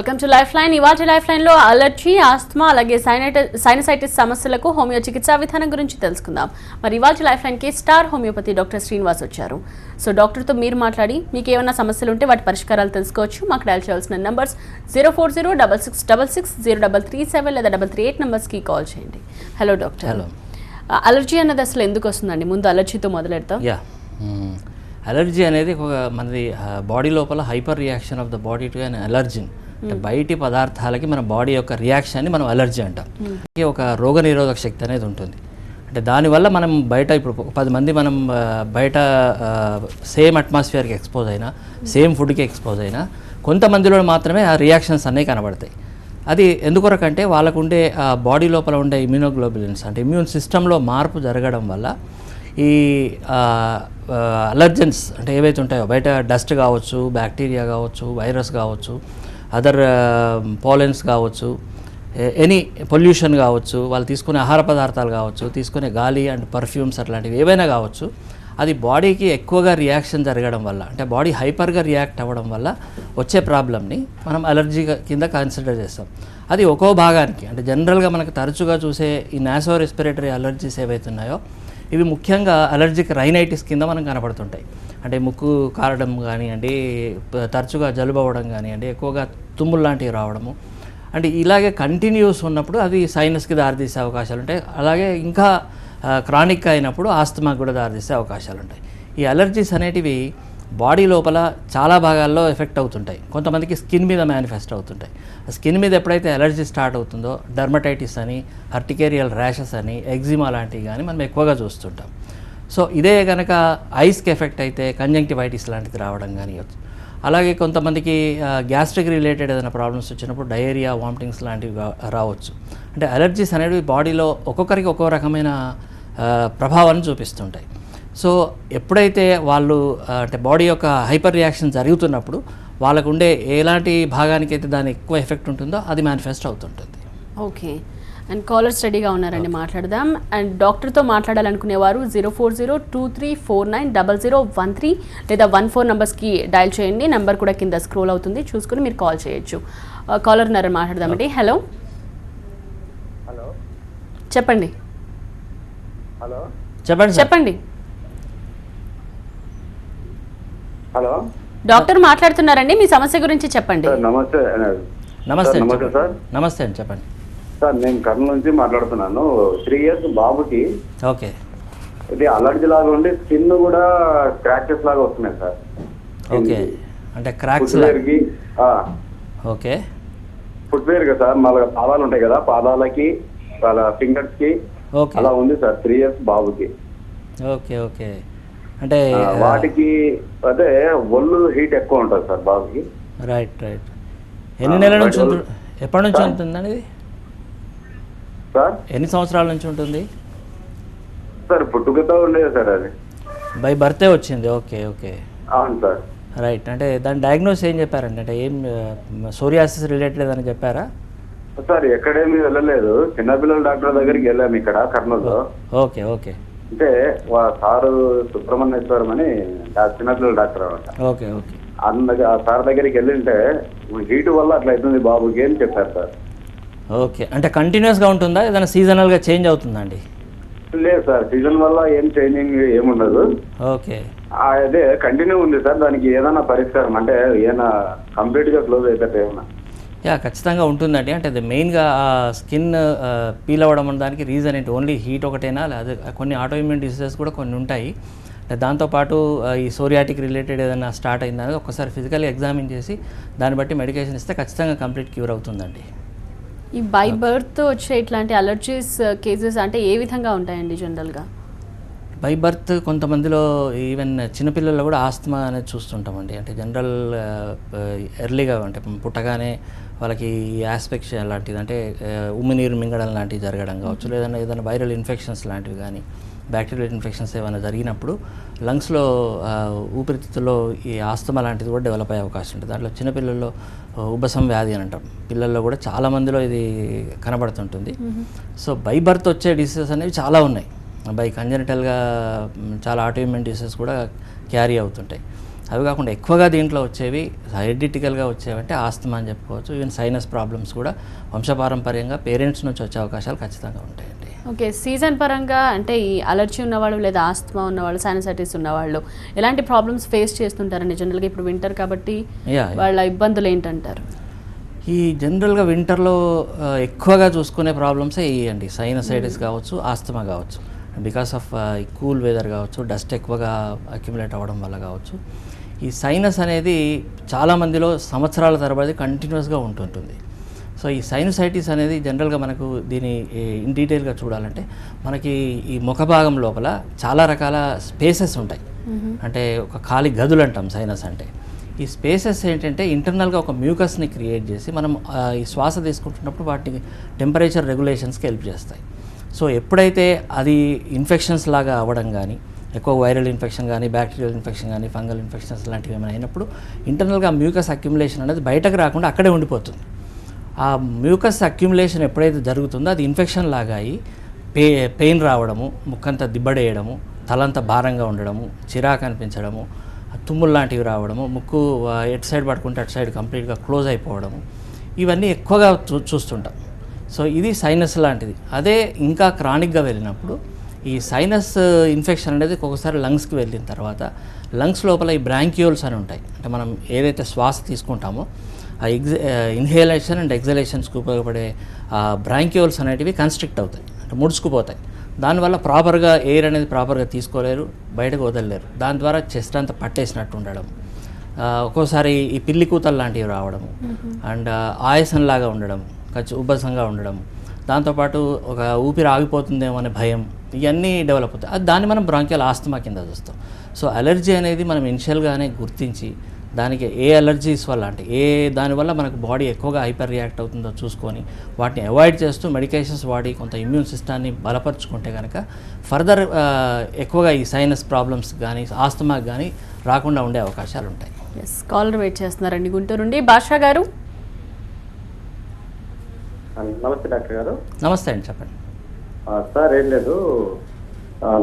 Welcome to life line. ఇవాళ life line లో allergy, asthma అలాగే సైనసైటిస్ సమస్యలకు హోమియో చికిత్సా విధానం గురించి తెలుసుకుందాం. మరి ఇవాళ లైఫ్ లైన్ కి స్టార్ హోమియోపతి డాక్టర్ శ్రీనివాస్ వచ్చారు. సో డాక్టర్ తో మీరు మాట్లాడి మీకు ఏమైనా సమస్యలు ఉంటే వాటి పరిష్కారాలు తెలుసుకోవచ్చు. మాకు డయల్ చేయాల్సిన నంబర్స్ 04066660337 లేదా 338 నంబర్స్ కి కాల్ చేయండి. Hello doctor. హలో. అలర్జీ అన్నది అసలు ఎందుకు వస్తుందండి? ముందు అలర్జీతో మొదలెడతాం. అలర్జీ అనేది ఒక మనది బాడీ లోపల hyper reaction of the body to an allergen, అంటే బయటి పదార్థాలకి మన బాడీ యొక్క రియాక్షన్ని మనం అలర్జీ అంటాం. ఒక రోగనిరోధక శక్తి అనేది ఉంటుంది. అంటే దానివల్ల మనం బయట ఇప్పుడు 10 మంది మనం బయట సేమ్ అట్మాస్ఫియర్కి ఎక్స్పోజ్ అయినా, సేమ్ ఫుడ్కి ఎక్స్పోజ్ అయినా కొంతమందిలో మాత్రమే ఆ రియాక్షన్స్ అనేవి కనబడతాయి. అది ఎందుకొరకంటే వాళ్ళకు ఉండే బాడీ లోపల ఉండే ఇమ్యూనోగ్లోబులిన్స్, అంటే ఇమ్యూన్ సిస్టంలో మార్పు జరగడం వల్ల ఈ అలర్జెన్స్ అంటే ఏవైతే ఉంటాయో బయట డస్ట్ కావచ్చు, బ్యాక్టీరియా కావచ్చు, వైరస్ కావచ్చు, అదర్ పాలెన్స్ కావచ్చు, ఎనీ పొల్యూషన్ కావచ్చు, వాళ్ళు తీసుకునే ఆహార పదార్థాలు కావచ్చు, తీసుకునే గాలి అండ్ పర్ఫ్యూమ్స్ అట్లాంటివి ఏవైనా కావచ్చు, అది బాడీకి ఎక్కువగా రియాక్షన్ జరగడం వల్ల, అంటే బాడీ హైపర్గా రియాక్ట్ అవ్వడం వల్ల వచ్చే ప్రాబ్లమ్ని మనం అలర్జీ కింద కన్సిడర్ చేస్తాం. అది ఒక్కో భాగానికి, అంటే జనరల్గా మనకు తరచుగా చూసే ఈ నాసో రెస్పిరేటరీ అలర్జీస్ ఏవైతే ఉన్నాయో ఇవి ముఖ్యంగా అలర్జిక్ రైనైటిస్ కింద మనం కనపడుతుంటాయి. అంటే ముక్కు కారడం కానివ్వండి, తరచుగా జలుబు అవ్వడం కానివ్వండి, ఎక్కువగా తుమ్ములు లాంటివి రావడము, అంటే ఇలాగే కంటిన్యూస్ ఉన్నప్పుడు అవి సైనస్కి దారితీసే అవకాశాలు ఉంటాయి. అలాగే ఇంకా క్రానిక్ అయినప్పుడు ఆస్తమాకి కూడా దారితీసే అవకాశాలు ఉంటాయి. ఈ అలర్జీస్ అనేటివి బాడీ లోపల చాలా భాగాల్లో ఎఫెక్ట్ అవుతుంటాయి. కొంతమందికి స్కిన్ మీద మేనిఫెస్ట్ అవుతుంటాయి. స్కిన్ మీద ఎప్పుడైతే అలర్జీ స్టార్ట్ అవుతుందో డర్మటైటిస్ అని, హర్టికేరియల్ ర్యాషెస్ అని, ఎగ్జిమా లాంటివి కానీ మనం ఎక్కువగా చూస్తుంటాం. సో ఇదే కనుక ఐస్కి ఎఫెక్ట్ అయితే కంజంక్టివైటిస్ లాంటిది రావడం కానీ. అలాగే కొంతమందికి గ్యాస్ట్రిక్ రిలేటెడ్ ఏదైనా ప్రాబ్లమ్స్ వచ్చినప్పుడు డయేరియా, వామిటింగ్స్ లాంటివి రావచ్చు. అంటే అలర్జీస్ అనేవి బాడీలో ఒక్కొక్కరికి ఒక్కో రకమైన ప్రభావాన్ని చూపిస్తుంటాయి. సో ఎప్పుడైతే వాళ్ళు అంటే బాడీ యొక్క హైపర్ రియాక్షన్ జరుగుతున్నప్పుడు వాళ్ళకు ఉండే ఎలాంటి భాగానికి అయితే దాని ఎక్కువ ఎఫెక్ట్ ఉంటుందో అది మేనిఫెస్ట్ అవుతుంటుంది. ఓకే. అండ్ కాలర్స్ రెడీగా ఉన్నారండి, మాట్లాడదాం. అండ్ డాక్టర్తో మాట్లాడాలనుకునేవారు 04023490013 లేదా 14 నంబర్స్కి డయల్ చేయండి. నెంబర్ కూడా కింద స్క్రోల్ అవుతుంది, చూసుకుని మీరు కాల్ చేయొచ్చు. కాలర్ ఉన్నారని మాట్లాడదామండి. హలో. హలో చెప్పండి. హలో చెప్పండి. హలో డాక్టర్ మాట్లాడుతున్నారండి, మీ సమస్య గురించి చెప్పండి. సార్ నమస్తే. నమస్తే సార్. నమస్తే అండి, చెప్పండి సార్. నేను కర్నూలు నుంచి మాట్లాడుతున్నాను. 3 years బాబుకి ఓకే. ఇది అలర్జీ లాగా ఉండి స్కిన్ కూడా స్క్రాచెస్ లాగా వస్తున్నాయి సార్. ఓకే, అంటే క్రాక్స్ ఫుట్వేర్కి ఓకే. ఫుట్వేర్ సార్, మళ్ళీ పాదాలు ఉంటాయి కదా, పాదాలకి వాళ్ళ ఫింగర్స్కి ఓకే అలా ఉంది సార్. 3 years బాబుకి. Okay okay. అంటే వాటికి అదే ఒళ్ళు హీట్ ఎక్కువ ఉంటుంది సార్ బాబుకి. Right right. ఎన్ని నెలల నుంచి ఎప్పటి నుంచి ఉంటుందండి ఇది సార్? ఎన్ని సంవత్సరాల నుంచి ఉంటుంది సార్? పుట్టుకతో ఉండేది సార్, అది బై బర్తే వచ్చింది. Okay okay. అవును సార్. రైట్. అంటే దాని డయాగ్నోస్ ఏం చెప్పారండి? అంటే ఏం సోరియాసిస్ రిలేటెడ్ అని చెప్పారా? సార్ ఎక్కడేమీ వెళ్ళలేదు, చిన్నపిల్లల డాక్టర్ దగ్గరికి వెళ్ళాము ఇక్కడ కర్నూలులో. Okay okay. అంటే సారు సుబ్రహ్మణ్యేశ్వరం అని చిన్నపిల్లల డాక్టర్ అనమాట. Okay okay. ఆ సార్ దగ్గరికి వెళ్ళింటే హీట్ వల్ల అట్లా అవుతుంది బాబుకి అని చెప్పారు సార్. ఓకే, అంటే కంటిన్యూస్గా ఉంటుందా, ఏదైనా సీజనల్గా చేంజ్ అవుతుందండి? లేదు సార్, సీజన్ వల్ల ఏం చేంజింగ్ ఏముండదు. ఓకే. అదే కంటిన్యూ ఉంది సార్. దానికి ఏదైనా పరిష్కారం అంటే ఏదైనా కంప్లీట్గా క్లోజ్ అయిపోతే ఏమన్నా? ఖచ్చితంగా ఉంటుందండి. అంటే అది మెయిన్గా స్కిన్ పీల్ అవ్వడం దానికి రీజన్ ఏంటి? ఓన్లీ హీట్ ఒకటేనా, లేదా కొన్ని ఆటోఇమ్యూన్ డిసీజెస్ కూడా కొన్ని ఉంటాయి. దాంతోపాటు ఈ సోరియాటిక్ రిలేటెడ్ ఏదైనా స్టార్ట్ అయిందని ఒకసారి ఫిజికల్లీ ఎగ్జామిన్ చేసి దాన్ని బట్టి మెడికేషన్ ఇస్తే ఖచ్చితంగా కంప్లీట్ క్యూర్ అవుతుందండి. ఈ బై బర్త్ వచ్చే ఇట్లాంటి అలర్జీస్ కేసెస్ అంటే ఏ విధంగా ఉంటాయండి జనరల్గా? బై బర్త్ కొంతమందిలో ఈవెన్ చిన్నపిల్లల్లో కూడా ఆస్తమా అనేది చూస్తుంటామండి. అంటే జనరల్ ఎర్లీగా అంటే పుట్టగానే వాళ్ళకి యాస్పెక్షన్ లాంటిది, అంటే ఉమ్మినీరు మింగడం లాంటివి జరగడం కావచ్చు, లేదంటే ఏదైనా వైరల్ ఇన్ఫెక్షన్స్ లాంటివి కానీ, బ్యాక్టీరియల్ ఇన్ఫెక్షన్స్ ఏమైనా జరిగినప్పుడు లంగ్స్లో ఊపిరితిత్తుల్లో ఈ ఆస్తమా లాంటిది కూడా డెవలప్ అయ్యే అవకాశం ఉంటుంది. దాంట్లో చిన్నపిల్లల్లో ఉబ్బసం వ్యాధి అని అంటాం, పిల్లల్లో కూడా చాలా మందిలో ఇది కనబడుతుంటుంది. సో బై బర్త్ వచ్చే డిసీజెస్ అనేవి చాలా ఉన్నాయి. బై కంజెనిటల్గా చాలా ఆటోఇమ్యూన్ డిసీజెస్ కూడా క్యారీ అవుతుంటాయి. అవి కాకుండా ఎక్కువగా దీంట్లో వచ్చేవి హెరిడిటికల్గా వచ్చేవంటే ఆస్తమా అని చెప్పుకోవచ్చు. ఈవెన్ సైనస్ ప్రాబ్లమ్స్ కూడా వంశపారంపర్యంగా పేరెంట్స్ నుంచి వచ్చే అవకాశాలు ఖచ్చితంగా ఉంటాయండి. ఓకే, సీజన్ పరంగా అంటే ఈ అలర్జీ ఉన్నవాళ్ళు లేదా ఆస్తమా ఉన్నవాళ్ళు, సైనసైటిస్ ఉన్నవాళ్ళు ఎలాంటి ప్రాబ్లమ్స్ ఫేస్ చేస్తుంటారండి జనరల్గా? ఇప్పుడు వింటర్ కాబట్టి వాళ్ళ ఇబ్బందులు ఏంటంటారు? ఈ జనరల్గా వింటర్లో ఎక్కువగా చూసుకునే ప్రాబ్లమ్సే ఇవి అండి. సైనసైటిస్ కావచ్చు, ఆస్తమా కావచ్చు. బికాస్ ఆఫ్ ఈ కూల్ వెదర్ కావచ్చు, డస్ట్ ఎక్కువగా అక్యుములేట్ అవ్వడం వల్ల కావచ్చు. ఈ సైనస్ అనేది చాలామందిలో సంవత్సరాల తరబడి కంటిన్యూస్గా ఉంటుంటుంది. సో ఈ సైనసైటిస్ అనేది జనరల్గా మనకు దీని ఇన్ డీటెయిల్గా చూడాలంటే మనకి ఈ ముఖ భాగం లోపల చాలా రకాల స్పేసెస్ ఉంటాయి. అంటే ఒక ఖాళీ గదులు అంటాం సైనస్ అంటే. ఈ స్పేసెస్ ఏంటంటే ఇంటర్నల్గా ఒక మ్యూకస్ని క్రియేట్ చేసి మనం ఈ శ్వాస తీసుకుంటున్నప్పుడు వాటిని టెంపరేచర్ రెగ్యులేషన్స్కి హెల్ప్ చేస్తాయి. సో ఎప్పుడైతే అది ఇన్ఫెక్షన్స్ లాగా అవ్వడం కానీ, ఎక్కువ వైరల్ ఇన్ఫెక్షన్ కానీ, బ్యాక్టీరియల్ ఇన్ఫెక్షన్ కానీ, ఫంగల్ ఇన్ఫెక్షన్స్ లాంటివి ఏమైనా అయినప్పుడు ఇంటర్నల్గా మ్యూకస్ అక్యుములేషన్ అనేది బయటకు రాకుండా అక్కడే ఉండిపోతుంది. ఆ మ్యూకస్ అక్యుములేషన్ ఎప్పుడైతే జరుగుతుందో అది ఇన్ఫెక్షన్ లాగా అయ్యి పెయిన్ రావడము, ముక్కంతా దిబ్బడేయడము, తలంతా భారంగా ఉండడము, చిరాకు అనిపించడము, తుమ్ములు లాంటివి రావడము, ముక్కు ఎటు సైడ్ పడుకుంటే అటు సైడ్ కంప్లీట్గా క్లోజ్ అయిపోవడము, ఇవన్నీ ఎక్కువగా చూస్తుంటాం. సో ఇది సైనస్ లాంటిది. అదే ఇంకా క్రానిక్గా వెళ్ళినప్పుడు ఈ సైనస్ ఇన్ఫెక్షన్ అనేది ఒక్కొక్కసారి లంగ్స్కి వెళ్ళిన తర్వాత లంగ్స్ లోపల ఈ బ్రాంక్యూల్స్ అని ఉంటాయి. అంటే మనం ఏదైతే శ్వాస తీసుకుంటామో ఆ ఇన్హేలేషన్ అండ్ ఎగ్జలేషన్స్కి ఉపయోగపడే బ్రాంక్యూల్స్ అనేటివి కన్స్ట్రిక్ట్ అవుతాయి, అంటే ముడుచుకుపోతాయి. దానివల్ల ప్రాపర్గా ఎయిర్ అనేది ప్రాపర్గా తీసుకోలేరు, బయటకు వదలలేరు. దాని ద్వారా చెస్ట్ అంతా పట్టేసినట్టు ఉండడం, ఒక్కోసారి ఈ పిల్లి కూతలు లాంటివి రావడము, అండ్ ఆయాసంలాగా ఉండడం, ఉబ్బసంగా ఉండడం, దాంతోపాటు ఒక ఊపిరి ఆగిపోతుందేమో అనే భయం, ఇవన్నీ డెవలప్ అవుతాయి. అది దాన్ని మనం బ్రాంకియల్ ఆస్తమా కింద చూస్తాం. సో అలర్జీ అనేది మనం ఇనిషియల్గానే గుర్తించి దానికి ఏ అలర్జీస్ వల్ల అంటే దానివల్ల మనకు బాడీ ఎక్కువగా హైపర్ రియాక్ట్ అవుతుందో చూసుకొని వాటిని అవాయిడ్ చేస్తూ మెడికేషన్స్ వాడి కొంత ఇమ్యూన్ సిస్టాన్ని బలపరుచుకుంటే కనుక ఫర్దర్ ఎక్కువగా ఈ సైనస్ ప్రాబ్లమ్స్ కానీ, ఆస్తమాకి కానీ రాకుండా ఉండే అవకాశాలు ఉంటాయి. ఎస్, కాలర్ వెయిట్ చేస్తున్నారండి గుంటూరు నుండి. భాషా గారు. నమస్తే డాక్టర్ గారు. నమస్తే అండి, చెప్పండి. సార్ ఏం లేదు,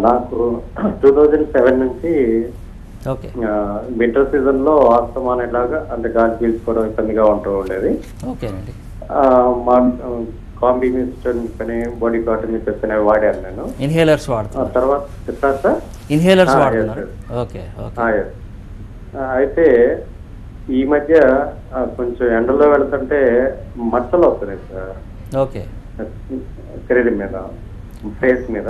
నాకు 2007 నుంచి ఓకే వింటర్ సీజన్ లో ఆస్తమా అనేలాగా అంటే గాలి పీల్చుకోవడం ఇబ్బందిగా ఉంటూ ఉండేది. ఓకేనండి. మా కాంబినేషన్ బాడీ కాటన్ చెప్పేసి అనేవి వాడాను నేను. ఇన్హేలర్స్ వాడుతున్నాను. తర్వాత సార్ ఇన్హేలర్స్ వాడుతున్నారు. Okay okay. అయితే ఈ మధ్య కొంచెం ఎండలో వెళ్తుంటే మచ్చలు వస్తున్నాయి సార్. ఓకే. శరీరం మీద, ఫేస్ మీద,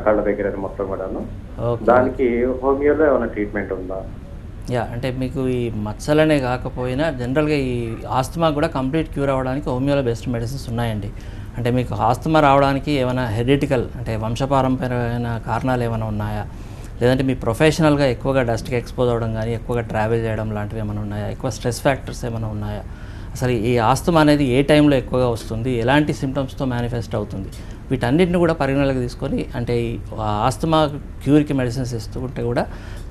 కళ్ళ దగ్గర మొత్తం కూడాను. దానికి హోమియోలో ఏమైనా ట్రీట్మెంట్ ఉందా? అంటే మీకు ఈ మచ్చలనే కాకపోయినా జనరల్గా ఈ ఆస్తమా కూడా కంప్లీట్ క్యూర్ అవ్వడానికి హోమియోలో బెస్ట్ మెడిసిన్స్ ఉన్నాయండి. అంటే మీకు ఆస్తమా రావడానికి ఏమైనా హెరిడిటికల్ అంటే వంశపారంపర్యమైన కారణాలు ఏమైనా ఉన్నాయా, లేదంటే మీ ప్రొఫెషనల్గా ఎక్కువగా డస్ట్కి ఎక్స్పోజ్ అవ్వడం కానీ, ఎక్కువగా ట్రావెల్ చేయడం లాంటివి ఏమైనా ఉన్నాయా, ఎక్కువ స్ట్రెస్ ఫ్యాక్టర్స్ ఏమైనా ఉన్నాయా, అసలు ఈ ఆస్తమా అనేది ఏ టైంలో ఎక్కువగా వస్తుంది, ఎలాంటి సిమ్టమ్స్తో మేనిఫెస్ట్ అవుతుంది, వీటన్నిటిని కూడా పరిగణలోకి తీసుకొని అంటే ఈ ఆస్తమా క్యూర్కి మెడిసిన్స్ ఇస్తుంటే కూడా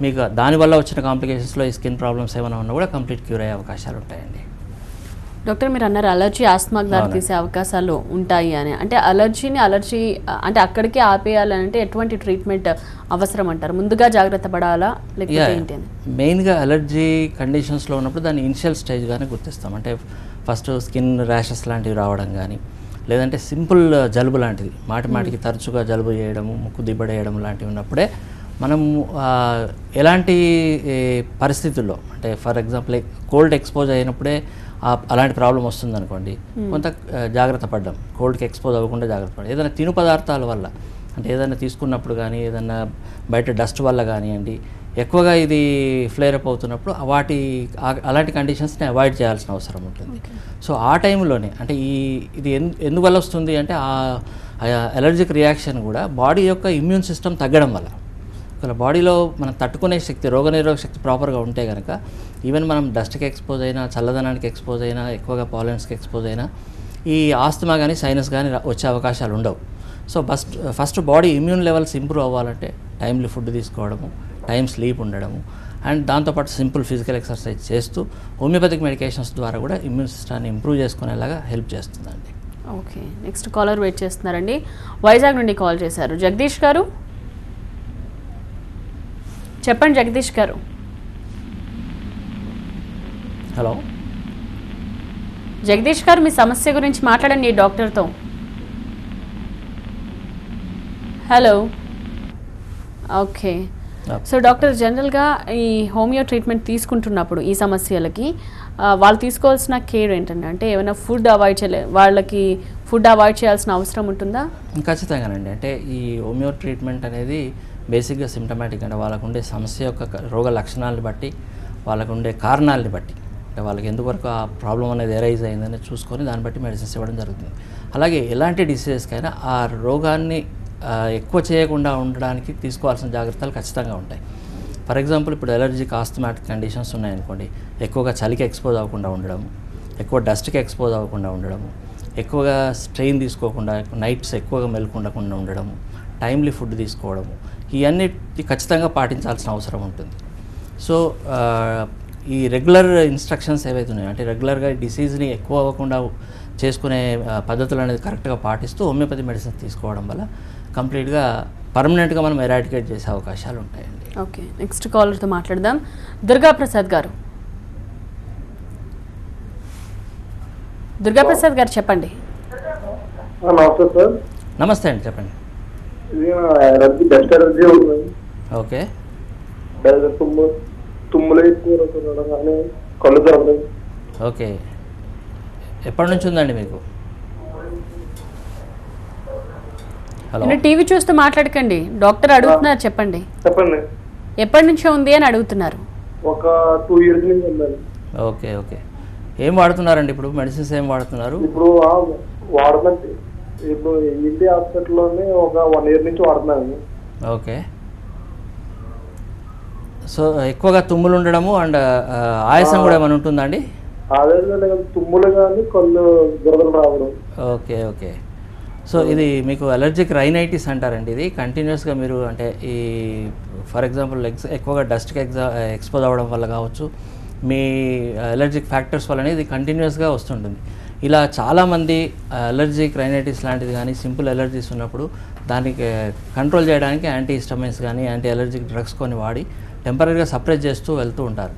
మీకు దానివల్ల వచ్చిన కాంప్లికేషన్స్లో ఈ స్కిన్ ప్రాబ్లమ్స్ ఏమైనా ఉన్నా కూడా కంప్లీట్ క్యూర్ అయ్యే అవకాశాలు ఉంటాయండి. డాక్టర్, మీరు అన్నారు అలర్జీ ఆస్తమాకు దారి తీసే అవకాశాలు ఉంటాయి అని. అంటే అలర్జీ అంటే అక్కడికి ఆపేయాలని అంటే ఎటువంటి ట్రీట్మెంట్ అవసరం అంటారు? ముందుగా జాగ్రత్త పడాలా లేకపోతే ఏంటి అని? మెయిన్గా అలర్జీ కండిషన్స్లో ఉన్నప్పుడు దాన్ని ఇనిషియల్ స్టేజ్గానే గుర్తిస్తాం. అంటే ఫస్ట్ స్కిన్ ర్యాషెస్ లాంటివి రావడం కానీ, లేదంటే సింపుల్ జలుబు లాంటిది మాటికి తరచుగా జలుబు చేయడము, ముక్కు దిబ్బడేయడం లాంటివి ఉన్నప్పుడే మనం ఎలాంటి పరిస్థితుల్లో అంటే ఫర్ ఎగ్జాంపుల్ కోల్డ్ ఎక్స్పోజ్ అయినప్పుడే అలాంటి ప్రాబ్లం వస్తుంది అనుకోండి, కొంత జాగ్రత్త పడ్డాం. కోల్డ్కి ఎక్స్పోజ్ అవ్వకుండా జాగ్రత్త పడ్డాం. ఏదైనా తిను పదార్థాల వల్ల అంటే ఏదైనా తీసుకున్నప్పుడు కానీ, ఏదైనా బయట డస్ట్ వల్ల కానివ్వండి, ఎక్కువగా ఇది ఫ్లేర్ అప్ అవుతున్నప్పుడు అలాంటి కండిషన్స్ని అవాయిడ్ చేయాల్సిన అవసరం ఉంటుంది. సో ఆ టైంలోనే అంటే ఇది ఎందువల్ల వస్తుంది అంటే ఆ అలర్జిక్ రియాక్షన్ కూడా బాడీ యొక్క ఇమ్యూన్ సిస్టమ్ తగ్గడం వల్ల. ఒకవేళ బాడీలో మనం తట్టుకునే శక్తి, రోగనిరోధక శక్తి ప్రాపర్గా ఉంటే కనుక ఈవెన్ మనం డస్ట్కి ఎక్స్పోజ్ అయినా, చల్లదనానికి ఎక్స్పోజ్ అయినా, ఎక్కువగా పాలెన్స్కి ఎక్స్పోజ్ అయినా ఈ ఆస్తమా కానీ సైనస్ కానీ వచ్చే అవకాశాలు ఉండవు. So first body immune levels improve అవ్వాలంటే టైమ్లీ ఫుడ్ తీసుకోవడము, టైం స్లీప్ ఉండడము, అండ్ దాంతోపాటు సింపుల్ ఫిజికల్ ఎక్సర్సైజ్ చేస్తూ హోమియోపతిక్ మెడికేషన్స్ ద్వారా కూడా ఇమ్యూన్ సిస్టాన్ని ఇంప్రూవ్ చేసుకునేలాగా హెల్ప్ చేస్తుందండి. ఓకే, నెక్స్ట్ కాలర్ వెయిట్ చేస్తున్నారండి. వైజాగ్ నుండి కాల్ చేశారు జగదీష్ గారు. చెప్పండి జగదీష్ గారు. హలో జగదీష్ గారు, మీ సమస్య గురించి మాట్లాడండి డాక్టర్తో. హలో. ఓకే. సో డాక్టర్, జనరల్గా ఈ హోమియో ట్రీట్మెంట్ తీసుకుంటున్నప్పుడు ఈ సమస్యలకి వాళ్ళు తీసుకోవాల్సిన కేర్ ఏంటండి? అంటే ఏమైనా ఫుడ్ అవాయిడ్ వాళ్ళకి ఫుడ్ అవాయిడ్ చేయాల్సిన అవసరం ఉంటుందా? ఖచ్చితంగానండి. అంటే ఈ హోమియో ట్రీట్మెంట్ అనేది బేసిక్గా సిమ్టమాటిక్, అంటే వాళ్ళకు ఉండే సమస్య యొక్క రోగ లక్షణాలను బట్టి, వాళ్ళకు ఉండే కారణాలని బట్టి, అంటే వాళ్ళకి ఎందువరకు ఆ ప్రాబ్లం అనేది ఎరైజ్ అయిందని చూసుకొని దాన్ని బట్టి మెడిసిన్స్ ఇవ్వడం జరుగుతుంది. అలాగే ఎలాంటి డిసీజెస్కైనా ఆ రోగాన్ని ఎక్కువ చేయకుండా ఉండడానికి తీసుకోవాల్సిన జాగ్రత్తలు ఖచ్చితంగా ఉంటాయి. ఫర్ ఎగ్జాంపుల్, ఇప్పుడు ఎలర్జిక్ ఆస్థమాటిక్ కండిషన్స్ ఉన్నాయనుకోండి, ఎక్కువగా చలికి ఎక్స్పోజ్ అవ్వకుండా ఉండడం, ఎక్కువ డస్ట్కి ఎక్స్పోజ్ అవ్వకుండా ఉండడము, ఎక్కువగా స్ట్రెయిన్ తీసుకోకుండా, నైట్స్ ఎక్కువగా మెలుకుండకుండా ఉండడము, టైమ్లీ ఫుడ్ తీసుకోవడము, ఇవన్నీ ఖచ్చితంగా పాటించాల్సిన అవసరం ఉంటుంది. సో ఈ రెగ్యులర్ ఇన్స్ట్రక్షన్స్ ఏవైతే ఉన్నాయో, అంటే రెగ్యులర్గా డిసీజ్ని ఎక్కువ అవ్వకుండా చేసుకునే పద్ధతులు అనేది కరెక్ట్గా పాటిస్తూ హోమియోపతి మెడిసిన్స్ తీసుకోవడం వల్ల కంప్లీట్గా పర్మనెంట్గా మనం ఎరాడికేట్ చేసే అవకాశాలు ఉంటాయండి. ఓకే, నెక్స్ట్ కాలర్తో మాట్లాడదాం. దుర్గాప్రసాద్ గారు. దుర్గాప్రసాద్ గారు చెప్పండి. నమస్తే సార్. నమస్తే అండి, చెప్పండి. ఓకే. ఓకే, ఎప్పటి నుంచి ఉందండి మీకు? హలో. టీవీ చూస్తూ మాట్లాడకండి, డాక్టర్ అడుగుతున్నారు, చెప్పండి. చెప్పండి. ఎప్పటి నుంచో ఉంది అని అడుగుతున్నారు. ఒక 2 years నుంచి ఉందండి. ఓకే ఓకే, ఏం వాడుతున్నారండి ఇప్పుడు? మెడిసిన్స్ ఏం వాడుతున్నారు ఇప్పుడు? వాడుతుంది ఇప్పుడు ఇండి హాస్పిటల్లోనే ఒక 1 year నుంచి వాడుతున్నాను. ఓకే. సో ఎక్కువగా తుమ్ములు ఉండడము అండ్ ఆయాసం కూడా ఏమైనా ఉంటుందా అండి? అదే తుమ్ములు కానీ కళ్ళు దురదలు రావడం. Okay okay. సో ఇది మీకు అలర్జిక్ రైనైటిస్ అంటారండి. ఇది కంటిన్యూస్గా మీరు, అంటే ఈ ఫర్ ఎగ్జాంపుల్ ఎక్కువగా డస్ట్కి ఎక్స్పోజ్ అవ్వడం వల్ల కావచ్చు, మీ అలర్జిక్ ఫ్యాక్టర్స్ వల్ల ఇది కంటిన్యూస్గా వస్తుంటుంది. ఇలా చాలామంది అలర్జిక్ రైనైటిస్ లాంటిది కానీ సింపుల్ అలర్జీస్ ఉన్నప్పుడు దానికి కంట్రోల్ చేయడానికి యాంటీ హిస్టమైన్స్ కానీ యాంటీ అలర్జిక్ డ్రగ్స్ కొన్ని వాడి టెంపరీగా సప్రెస్ చేస్తూ వెళ్తూ ఉంటారు.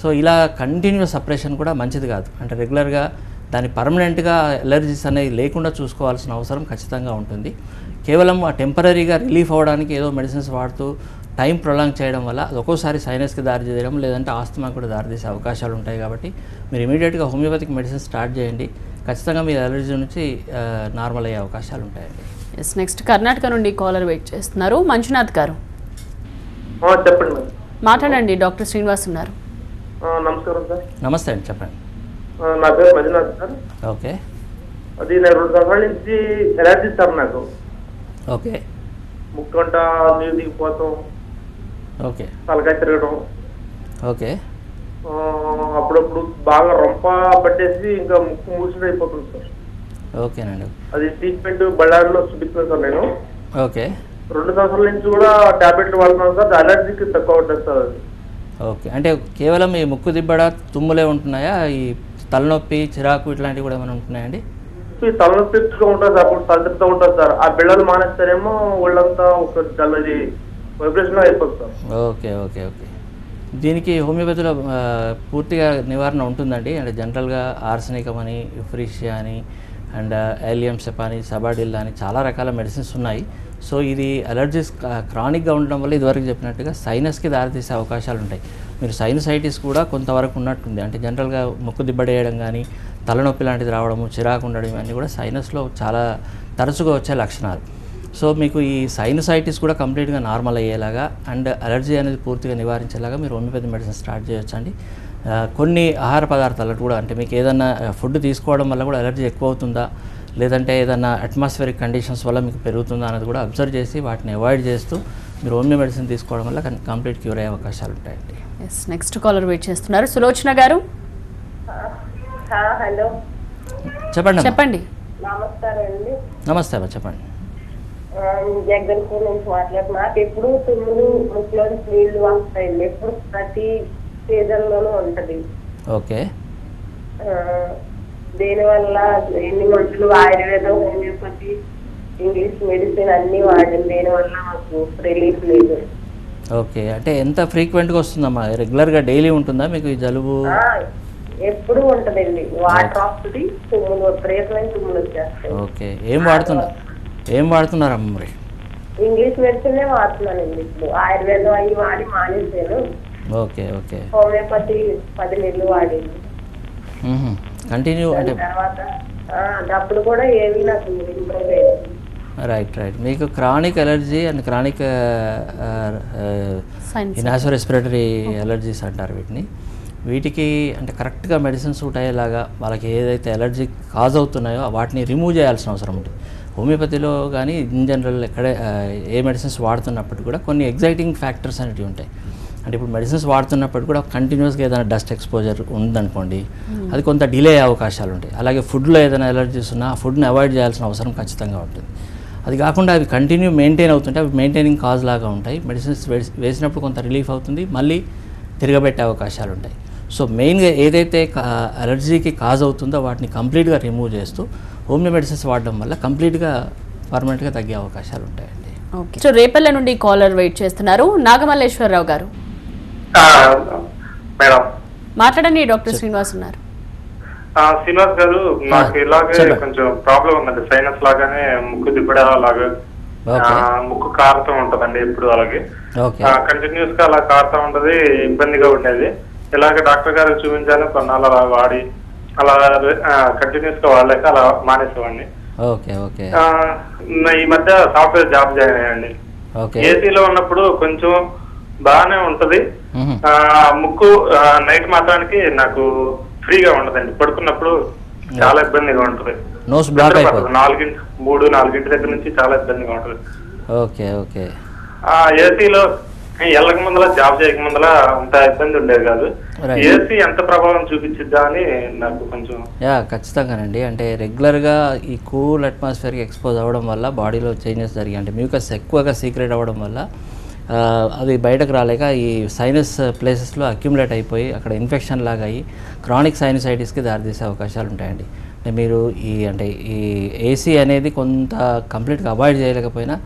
సో ఇలా కంటిన్యూస్ సప్రెషన్ కూడా మంచిది కాదు. అంటే రెగ్యులర్గా దాన్ని పర్మనెంట్గా ఎలర్జీస్ అనేవి లేకుండా చూసుకోవాల్సిన అవసరం ఖచ్చితంగా ఉంటుంది. కేవలం ఆ టెంపరీగా రిలీఫ్ అవ్వడానికి ఏదో మెడిసిన్స్ వాడుతూ టైం ప్రొలాంగ్ చేయడం వల్ల అది ఒక్కోసారి సైనస్కి దారి చేయడం, లేదంటే ఆస్తమా కూడా దారితీసే అవకాశాలు ఉంటాయి. కాబట్టి మీరు ఇమీడియట్గా హోమియోపతిక్ మెడిసిన్ స్టార్ట్ చేయండి. ఖచ్చితంగా మీ అలర్జీ నుంచి నార్మల్ అయ్యే అవకాశాలు ఉంటాయండి. ఎస్, నెక్స్ట్ కర్ణాటక నుండి కాలర్ వెయిట్ చేస్తున్నారు. మంజునాథ్ గారు చెప్పండి. మాట్లాడండి, డాక్టర్ శ్రీనివాస్ ఉన్నారు. నమస్కారం సార్. నమస్తే అండి, చెప్పండి. నా పేరు మంజునాథ్ సార్. ఓకే. అది నేను 2 సంవత్సరాల నుంచి ఎలర్జీ సార్ నాకు. ఓకే. ముక్కంట నీరు దిగిపోతాం, ఓకే, తలకాయ తిరగడం, ఓకే, అప్పుడప్పుడు బాగా రొంప పట్టేసి ఇంకా ముక్కు మూసినట్టు అయిపోతుంది సార్. ఓకేనండి. అది ట్రీట్మెంట్ బళ్ళారిలో చూపిస్తున్నాను సార్ నేను. ఓకే. 2 సంవత్సరాల నుంచి కూడా టాబ్లెట్లు వాడుతున్నాను సార్. అలర్జీకి తక్కువ ఉంటుంది సార్ అది. ఓకే, అంటే కేవలం ఈ ముక్కు దిబ్బడ తుమ్ములే ఉంటున్నాయా? ఈ తలనొప్పి, చిరాకు ఇట్లాంటివి కూడా ఏమైనా ఉంటున్నాయండి? తలనొప్పి ఉంటుంది సార్, అప్పుడు తలతిప్పుతూ ఉంటుంది సార్. ఆ బిళ్ళలు మానేస్తారేమో ఒళ్ళంతా ఒక చల్లది వైబ్రేషన్ అయిపోతుంది సార్. Okay okay okay. దీనికి హోమియోపతిలో పూర్తిగా నివారణ ఉంటుందండి. అంటే జనరల్గా ఆర్సనికం అని, యుఫ్రీషియా అని, అండ్ ఏలియం సెపాని, సబాడిల్ అని చాలా రకాల మెడిసిన్స్ ఉన్నాయి. సో ఇది అలర్జీస్ క్రానిక్గా ఉండడం వల్ల ఇదివరకు చెప్పినట్టుగా సైనస్కి దారితీసే అవకాశాలు ఉంటాయి. మీరు సైనసైటిస్ కూడా కొంతవరకు ఉన్నట్టుంది. అంటే జనరల్గా ముక్కు దిబ్బడేయడం కానీ, తలనొప్పి లాంటిది రావడము, చిరాకు ఉండడం, ఇవన్నీ కూడా సైనస్లో చాలా తరచుగా వచ్చే లక్షణాలు. సో మీకు ఈ సైనసైటిస్ కూడా కంప్లీట్గా నార్మల్ అయ్యేలాగా అండ్ అలర్జీ అనేది పూర్తిగా నివారించేలాగా మీరు హోమియోపతి మెడిసిన్ స్టార్ట్ చేయొచ్చండి. కొన్ని ఆహార పదార్థాలు కూడా, అంటే మీకు ఏదన్నా ఫుడ్ తీసుకోవడం వల్ల కూడా అలర్జీ ఎక్కువ అవుతుందా, లేదంటే ఏదన్నా అట్మాస్ఫియరిక్ కండిషన్స్ వల్ల మీకు పెరుగుతుందా అనేది కూడా అబ్జర్వ్ చేసి వాటిని అవాయిడ్ చేస్తూ మీరు హోమియో మెడిసిన్ తీసుకోవడం వల్ల కంప్లీట్ క్యూర్ అయ్యే అవకాశాలు ఉంటాయండి. ఎస్, నెక్స్ట్ కాలర్ వెయిట్ చేస్తున్నారు. సులోచన గారు. హలో, చెప్పండి. చెప్పండి. నమస్కారం అండి. నమస్తే అమ్మా, చెప్పండి. జగదల్పూర్ నుంచి మాట్లాడుతున్నా. నాకు ఎప్పుడు తుమ్ములు, ముక్కులో నీళ్లు వస్తాయండి. ఎప్పుడు ప్రతి సీజన్ లోనూ ఉంటది. ఓకే. దేనివల్ల ఎన్ని మందులు, ఆయుర్వేదం, హోమియోపతి, ఇంగ్లీష్ మెడిసిన్ అన్ని వాడాను. దేనివల్ల మాకు రిలీఫ్ లేదు. ఓకే, అంటే ఎంత ఫ్రీక్వెంట్గా వస్తుందమ్మా? రెగ్యులర్గా డైలీ ఉంటుందా మీకు ఈ జలుబు? ఎప్పుడు ఉంటదండి. వాటర్ వస్తుంది, తుమ్ములు విపరీతమైన తుమ్ములు వచ్చేస్తాయి. ఓకే, ఏం వాడుతున్నారమ్మ మరి? ఇంగ్లీష్ మెడిసిన్ వాడుతున్నానండి. ఇప్పుడు ఆయుర్వేదం అవి వాడి మానేసాను. ఓకే ఓకే, హోమియోపతి 10 నెలలు వాడింది. కంటిన్యూ అంటే తర్వాత అప్పుడు కూడా ఏమీ నాకు ఇంప్రూవ్ అయ్యింది. రైట్. మీకు క్రానిక్ ఎలర్జీ అండ్ క్రానిక్ ఇనాసో రెస్పిరేటరీ ఎలర్జీస్ అంటారు వీటికి అంటే కరెక్ట్గా మెడిసిన్ సూట్ అయ్యేలాగా వాళ్ళకి ఏదైతే ఎలర్జీ కాజ్ అవుతున్నాయో వాటిని రిమూవ్ చేయాల్సిన అవసరం ఉంటుంది. హోమియోపతిలో కానీ ఇన్ జనరల్ ఏ మెడిసిన్స్ వాడుతున్నప్పుడు కూడా కొన్ని ఎగ్జైటింగ్ ఫ్యాక్టర్స్ అనేవి ఉంటాయి. అంటే ఇప్పుడు మెడిసిన్స్ వాడుతున్నప్పుడు కూడా కంటిన్యూస్గా ఏదైనా డస్ట్ ఎక్స్పోజర్ ఉందనుకోండి, అది కొంత డిలే అయ్యే అవకాశాలు ఉంటాయి. అలాగే ఫుడ్లో ఏదైనా ఎలర్జీస్ ఉన్నా ఆ ఫుడ్ని అవాయిడ్ చేయాల్సిన అవసరం ఖచ్చితంగా ఉంటుంది. అది కాకుండా అవి కంటిన్యూ మెయింటైన్ అవుతుంటే అవి మెయింటైనింగ్ కాజ్ లాగా ఉంటాయి. మెడిసిన్స్ వేసినప్పుడు కొంత రిలీఫ్ అవుతుంది, మళ్ళీ తిరగబెట్టే అవకాశాలు ఉంటాయి. సో మెయిన్గా ఏదైతే అలర్జీకి కాజ్ అవుతుందో వాటిని కంప్లీట్గా రిమూవ్ చేస్తూ హోమియో మెడిసిన్స్ వాడడం వల్ల కంప్లీట్గా పర్మనెంట్గా తగ్గే అవకాశాలు ఉంటాయండి. ఓకే, సో రేపల్లె నుండి కాలర్ వెయిట్ చేస్తున్నారు. నాగమల్లేశ్వరరావు గారు మేడం మాట్లాడండి. డాక్టర్ శ్రీనివాస్ ఉన్నారు. శ్రీనివాస్ గారు, నాకు ఇలాగే కొంచెం ప్రాబ్లం ఉందండి. సైనస్ లాగానే ముక్కు దిబ్బడ లాగా ముక్కు కారుతూ ఉంటదండి ఎప్పుడు. అలాగే కంటిన్యూస్ గా అలా కారుతూ ఉంటది, ఇబ్బందిగా ఉండేది. ఇలాగ డాక్టర్ గారు చూపించాను, కొన్నాళ్ళు అలా వాడి అలా కంటిన్యూస్ గా వాడలేక అలా మానేసేవాడిని. ఈ మధ్య సాఫ్ట్వేర్ జాబ్ జాయిన్ అయ్యండి. ఏసీలో ఉన్నప్పుడు కొంచెం బాగానే ఉంటది. ముక్కు నైట్ మాత్రానికి నాకు ఫ్రీగా ఉండదండి. పడుకున్నప్పుడు చాలా ఇబ్బందిగా ఉంటది. 3-4 దగ్గర నుంచి చాలా ఇబ్బందిగా ఉంటది. ఏసీలో ఎల్లక ముందల జాబ్ చేయక ముందల అంత ఇబ్బంది ఉండేది కాదు. ఏసీ ఎంత ప్రభావం చూపించిద్దా అని నాకు కొంచెం. ఖచ్చితంగానండి. అంటే రెగ్యులర్గా ఈ కూల్ అట్మాస్ఫియర్కి ఎక్స్పోజ్ అవ్వడం వల్ల బాడీలో చేంజెస్ జరిగాయి. అంటే మ్యూకస్ ఎక్కువగా సీక్రెట్ అవ్వడం వల్ల అది బయటకు రాలేక ఈ సైనస్ ప్లేసెస్లో అక్యుములేట్ అయిపోయి అక్కడ ఇన్ఫెక్షన్ లాగా అయ్యి క్రానిక్ సైనసైటిస్కి దారితీసే అవకాశాలు ఉంటాయండి. అంటే మీరు ఈ ఏసీ అనేది కొంత కంప్లీట్గా అవాయిడ్ చేయలేకపోయినా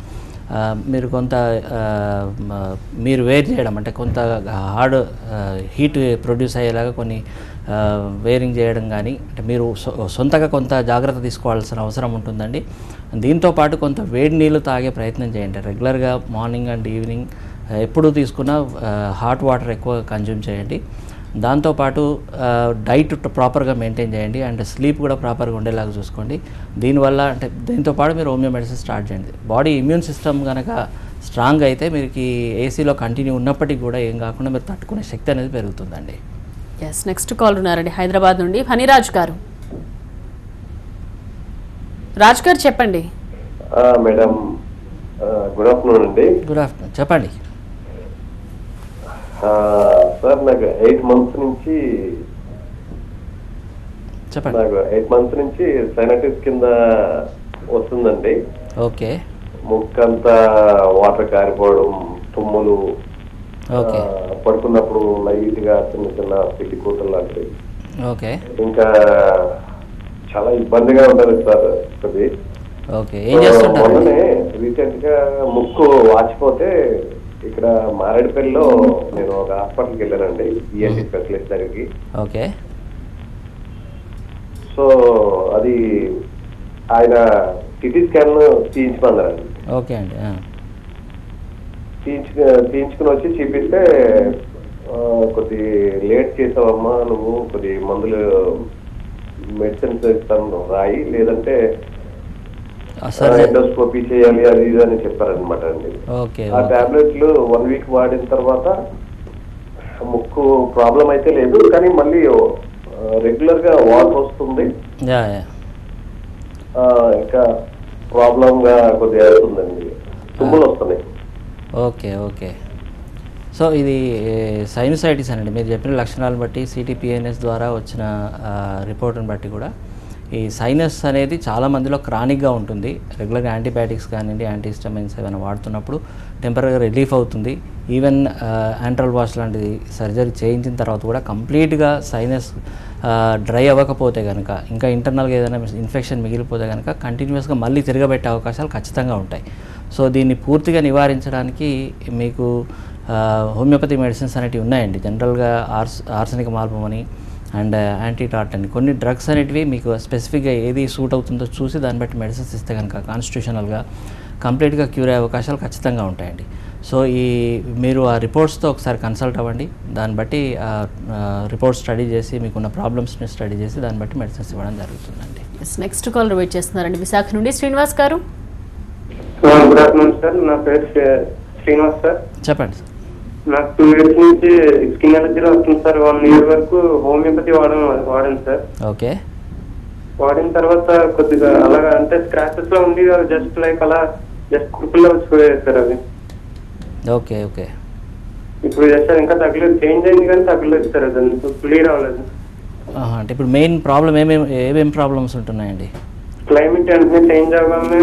మీరు కొంత మీరు వేర్ చేయడం, అంటే కొంత హార్డ్ హీట్ ప్రొడ్యూస్ అయ్యేలాగా కొన్ని వేరింగ్ చేయడం కానీ, అంటే మీరు సొంతగా కొంత జాగ్రత్త తీసుకోవాల్సిన అవసరం ఉంటుందండి. దీంతోపాటు కొంత వేడి నీళ్ళు తాగే ప్రయత్నం చేయండి. రెగ్యులర్గా మార్నింగ్ అండ్ ఈవినింగ్ ఎప్పుడు తీసుకున్నా హాట్ వాటర్ ఎక్కువ కన్జ్యూమ్ చేయండి. దాంతోపాటు డైట్ ప్రాపర్గా మెయింటైన్ చేయండి అండ్ స్లీప్ కూడా ప్రాపర్గా ఉండేలాగా చూసుకోండి. దీనివల్ల అంటే దీంతోపాటు మీరు హోమియో మెడిసిన్ స్టార్ట్ చేయండి. బాడీ ఇమ్యూన్ సిస్టమ్ కనుక స్ట్రాంగ్ అయితే మీరు ఏసీలో కంటిన్యూ ఉన్నప్పటికీ కూడా ఏం కాకుండా మీరు తట్టుకునే శక్తి అనేది పెరుగుతుందండి. నెక్స్ట్ కాల్ ఉన్నారండి హైదరాబాద్ నుండి ఫణిరాజ్ గారు. రాజ్ గారు చెప్పండి. మేడం గుడ్ ఆఫ్టర్నూన్ అండి. గుడ్ ఆఫ్టర్నూన్, చెప్పండి సార్. నాకు 8 months నుంచి సైనటిస్ కింద వస్తుందండి. ఓకే. ముక్కంతా వాటర్ కారిపోవడం, తుమ్ములు, పడుకున్నప్పుడు లైట్ గా చిన్న పిల్లి కూతురు లాంటివి. ఓకే. ఇంకా చాలా ఇబ్బందిగా ఉంటుంది సార్. మొన్ననే రీసెంట్ గా ముక్కు వాచిపోతే ఇక్కడ మారేడుపల్లిలో నేను ఒక హాస్పిటల్కి వెళ్ళానండి, ఈఎన్టీ స్పెషలిస్ట్ దగ్గరికి. ఓకే. సో అది ఆయన సిటీ స్కాన్ తీయించుకున్నారండి. ఓకే అండి. తీయించుకుని వచ్చి చూపిస్తే కొద్ది లేట్ చేసావమ్మా నువ్వు, కొద్ది మందులు మెడిసిన్స్ ఇస్తాను రాయి, లేదంటే ఎండోస్కోపీ చేయాలి అది ఇది అని చెప్పారనమాట అండి. ఆ టాబ్లెట్లు 1 week వాడిన తర్వాత ముక్కు ప్రాబ్లం అయితే లేదు, కానీ మళ్ళీ రెగ్యులర్ గా వాటర్ వస్తుంది, ఇంకా ప్రాబ్లం గా కొద్దిగా అవుతుందండి, తుమ్ములు వస్తున్నాయి. ఓకే. సో ఇది సైనసైటిస్ అండి. మీరు చెప్పిన లక్షణాలను బట్టి సిటీపీఎన్ఎస్ ద్వారా వచ్చిన రిపోర్ట్ని బట్టి కూడా ఈ సైనస్ అనేది చాలామందిలో క్రానిక్గా ఉంటుంది. రెగ్యులర్గా యాంటీబయాటిక్స్ కానివ్వండి, యాంటీహిస్టమైన్స్ ఏమైనా వాడుతున్నప్పుడు టెంపరీగా రిలీఫ్ అవుతుంది. ఈవెన్ యాంట్రల్ వాష్ లాంటిది సర్జరీ చేయించిన తర్వాత కూడా కంప్లీట్గా సైనస్ డ్రై అవ్వకపోతే కనుక, ఇంకా ఇంటర్నల్గా ఏదైనా ఇన్ఫెక్షన్ మిగిలిపోతే కనుక కంటిన్యూస్గా మళ్ళీ తిరగబెట్టే అవకాశాలు ఖచ్చితంగా ఉంటాయి. సో దీన్ని పూర్తిగా నివారించడానికి మీకు హోమియోపతి మెడిసిన్స్ అనేటివి ఉన్నాయండి. జనరల్గా ఆర్సనిక్ మాల్పం అని, అండ్ యాంటీటాట్ అని కొన్ని డ్రగ్స్ అనేటివి మీకు స్పెసిఫిక్గా ఏది సూట్ అవుతుందో చూసి దాన్ని బట్టి మెడిసిన్స్ ఇస్తే కనుక కాన్స్టిట్యూషనల్గా కంప్లీట్గా క్యూర్ అయ్యే అవకాశాలు ఖచ్చితంగా ఉంటాయండి. సో మీరు ఆ రిపోర్ట్స్తో ఒకసారి కన్సల్ట్ అవ్వండి. దాన్ని బట్టి రిపోర్ట్స్ స్టడీ చేసి మీకున్న ప్రాబ్లమ్స్ని స్టడీ చేసి దాన్ని బట్టి మెడిసిన్స్ ఇవ్వడం జరుగుతుందండి. నెక్స్ట్ కాల్ వెయిట్ చేస్తున్నారండి విశాఖ నుండి శ్రీనివాస్ గారు. గుడ్ ఆఫ్టర్నూన్ సార్, నా పేరు శ్రీనివాస్ సార్. చెప్పండి సార్. నాకు 2 years నుంచి స్కిన్ ఎలర్జీ వస్తుంది సార్. 1 year వరకు హోమియోపతి వాడాను సార్. ఓకే. వాడిన తర్వాత కొద్దిగా అలాగా అంటే స్క్రాచెస్ లో ఉంది, జస్ట్ లైక్ అలా జస్ట్ కుర్పుల్లో వచ్చిపోయాయి సార్ అవి. Okay okay. ఇప్పుడు సార్ ఇంకా తగ్గలేదు, చేంజ్ అయింది కానీ తగ్గలేదు సార్, అది క్లియర్ అవ్వలేదు. అంటే ఇప్పుడు మెయిన్ ప్రాబ్లం ఏమేమి ప్రాబ్లమ్స్ ఉంటున్నాయండి? క్లైమేట్ వెంటనే చేంజ్ అవ్వగానే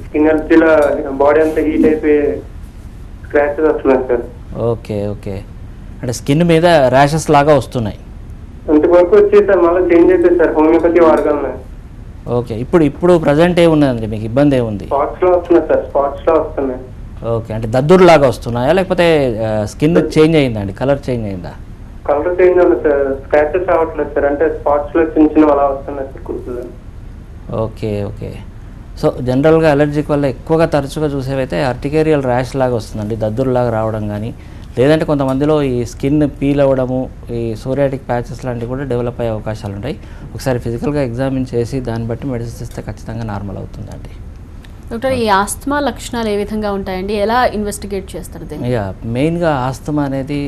స్కిన్ ఎలర్జీలో బాడీ అంతా హీట్ అయిపోయి స్క్రాచెస్ వస్తున్నాయి సార్. Okay okay. అంటే స్కిన్ మీద ర్యాషెస్ లాగా వస్తున్నాయి. అంతవరకు వచ్చేసి సార్ మళ్ళీ చేంజ్ అయిపోయింది సార్ హోమియోపతి వాడగానే. ఓకే. ఇప్పుడు ప్రజెంట్ ఏమున్నదండి, మీకు ఇబ్బంది ఏముంది? స్పాట్స్ లో వస్తున్నాయి సార్, స్పాట్స్ లో వస్తున్నాయి. ఓకే. అంటే దద్దురు లాగా వస్తున్నాయా లేకపోతే స్కిన్ చేంజ్ అయిందండి, కలర్ చేంజ్ అయిందా? కలర్ చేంజ్ అవ్వలేదు సార్, స్క్రాచెస్ అవ్వట్లేదు సార్, అంటే స్పాట్స్ లో చిన్న చిన్న అలా వస్తున్నాయి సార్ కుర్పులు. Okay okay. సో జనరల్గా అలర్జీకి వల్ల ఎక్కువగా తరచుగా చూసేవైతే అర్టికేరియల్ ర్యాష్ లాగా వస్తుందండి, దద్దురులాగా రావడం కానీ, లేదంటే కొంతమందిలో ఈ స్కిన్ పీల్ అవ్వడము, ఈ సోరియాటిక్ ప్యాచెస్ లాంటివి కూడా డెవలప్ అయ్యే అవకాశాలు ఉంటాయి. ఒకసారి ఫిజికల్గా ఎగ్జామిన్ చేసి దాన్ని బట్టి మెడిసిన్స్ ఇస్తే ఖచ్చితంగా నార్మల్ అవుతుందండి. డాక్టర్, ఈ ఆస్తమా లక్షణాలు ఏ విధంగా ఉంటాయండి, ఎలా ఇన్వెస్టిగేట్ చేస్తారు దీన్ని? ఇక మెయిన్గా ఆస్తమా అనేది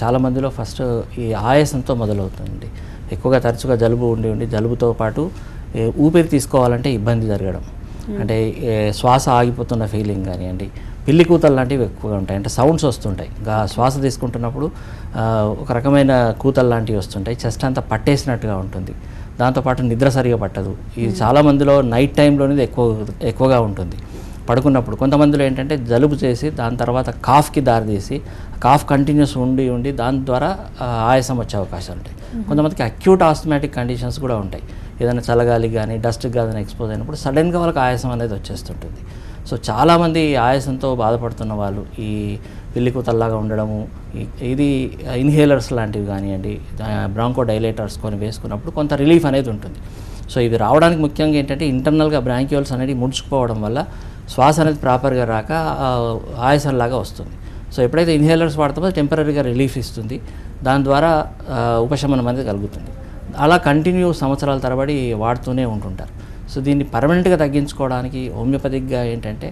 చాలా మందిలో ఫస్ట్ ఈ ఆయాసంతో మొదలవుతుంది. ఎక్కువగా తరచుగా జలుబు ఉండి జలుబుతో పాటు ఊపిరి తీసుకోవాలంటే ఇబ్బంది జరగడం, అంటే శ్వాస ఆగిపోతున్న ఫీలింగ్ కానివ్వండి, పిల్లి కూతలు లాంటివి ఎక్కువగా ఉంటాయి, అంటే సౌండ్స్ వస్తుంటాయి. శ్వాస తీసుకుంటున్నప్పుడు ఒక రకమైన కూతలు లాంటివి వస్తుంటాయి, చెస్ట్ అంతా పట్టేసినట్టుగా ఉంటుంది. దాంతోపాటు నిద్ర సరిగా పట్టదు. ఇది చాలామందిలో నైట్ టైంలోనేది ఎక్కువగా ఉంటుంది పడుకున్నప్పుడు. కొంతమందిలో ఏంటంటే జలుబు చేసి దాని తర్వాత కాఫ్కి దారితీసి కాఫ్ కంటిన్యూస్ ఉండి దాని ద్వారా ఆయాసం వచ్చే అవకాశాలు ఉంటాయి. కొంతమందికి అక్యూట్ ఆస్థమాటిక్ కండిషన్స్ కూడా ఉంటాయి. ఏదైనా చల్లగాలి కానీ డస్ట్కి కానీ ఎక్స్పోజ్ అయినప్పుడు సడన్గా వాళ్ళకి ఆయాసం అనేది వచ్చేస్తుంటుంది. సో చాలామంది ఆయాసంతో బాధపడుతున్న వాళ్ళు ఈ పిల్లి కూతల్లాగా ఉండడము, ఇది ఇన్హేలర్స్ లాంటివి కానివ్వండి, బ్రాంకో డైలేటర్స్ కొని వేసుకున్నప్పుడు కొంత రిలీఫ్ అనేది ఉంటుంది. సో ఇవి రావడానికి ముఖ్యంగా ఏంటంటే ఇంటర్నల్గా బ్రాంక్యూల్స్ అనేది ముడుచుకుపోవడం వల్ల శ్వాస అనేది ప్రాపర్గా రాక ఆయాసంలాగా వస్తుంది. సో ఎప్పుడైతే ఇన్హేలర్స్ వాడతామో టెంపరీగా రిలీఫ్ ఇస్తుంది, దాని ద్వారా ఉపశమనం అనేది కలుగుతుంది. అలా కంటిన్యూ సంవత్సరాల తరబడి వాడుతూనే ఉంటుంటారు. సో దీన్ని పర్మనెంట్గా తగ్గించుకోవడానికి హోమియోపతిక్గా ఏంటంటే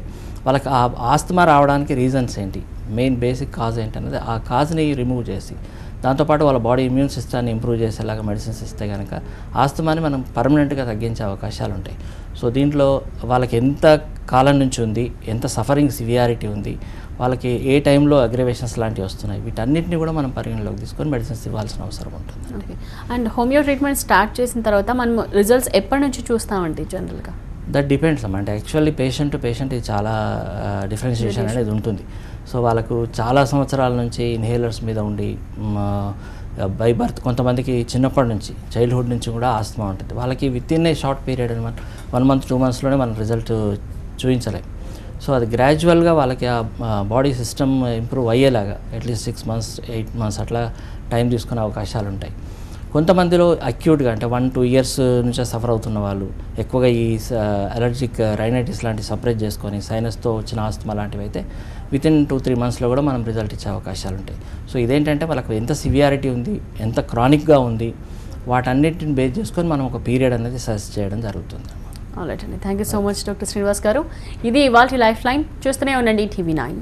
వాళ్ళకి ఆ ఆస్తమా రావడానికి రీజన్స్ ఏంటి, మెయిన్ బేసిక్ కాజ్ ఏంటనేది ఆ కాజ్ని రిమూవ్ చేసి దాంతోపాటు వాళ్ళ బాడీ ఇమ్యూన్ సిస్టమ్ని ఇంప్రూవ్ చేసేలాగా మెడిసిన్స్ ఇస్తే కనుక ఆస్తమాని మనం పర్మనెంట్గా తగ్గించే అవకాశాలు ఉంటాయి. సో దీంట్లో వాళ్ళకి ఎంత కాలం నుంచి ఉంది, ఎంత సఫరింగ్ సివియారిటీ ఉంది, వాళ్ళకి ఏ టైంలో అగ్రివేషన్స్ లాంటివి వస్తున్నాయి, వీటన్నిటిని కూడా మనం పరిగణలోకి తీసుకొని మెడిసిన్స్ ఇవ్వాల్సిన అవసరం ఉంటుంది. Okay. And homeo treatment start చేసిన తర్వాత మనం రిజల్ట్స్ ఎప్పటి నుంచి చూస్తామండి జనరల్గా? దట్ డిపెండ్స్ అమ్మ. అంటే యాక్చువల్లీ పేషెంట్ టు పేషెంట్ ఇది చాలా డిఫరెన్షియేషన్ అనేది ఉంటుంది. సో వాళ్ళకు చాలా సంవత్సరాల నుంచి ఇన్హేలర్స్ మీద ఉండి బై బర్త్, కొంతమందికి చిన్నప్పటి నుంచి చైల్డ్హుడ్ నుంచి కూడా ఆస్తమా ఉంటుంది. వాళ్ళకి with in a short period 1 month 2 monthsలోనే మనం రిజల్ట్ చూపించలేం. సో అది గ్రాడ్యువల్గా వాళ్ళకి ఆ బాడీ సిస్టమ్ ఇంప్రూవ్ అయ్యేలాగా అట్లీస్ట్ 6 months 8 months అట్లా టైం తీసుకునే అవకాశాలు ఉంటాయి. కొంతమందిలో అక్యూట్గా అంటే 1-2 years నుంచే సఫర్ అవుతున్న వాళ్ళు ఎక్కువగా ఈ అలర్జిక్ రైనైటిస్ లాంటివి సపరేట్ చేసుకొని సైనస్తో వచ్చిన ఆస్తమా లాంటివి అయితే వితిన్ 2-3 monthsలో కూడా మనం రిజల్ట్ ఇచ్చే అవకాశాలు ఉంటాయి. సో ఇదేంటంటే వాళ్ళకు ఎంత సివియారిటీ ఉంది, ఎంత క్రానిక్గా ఉంది, వాటన్నిటిని బేస్ చేసుకొని మనం ఒక పీరియడ్ అనేది సజెస్ట్ చేయడం జరుగుతుంది. ఆల్రైట్ అండి, thank you so much doctor Srinivas గారు. ఇది ఇవాల్టి లైఫ్ లైన్. చూస్తూనే ఉండండి TV9.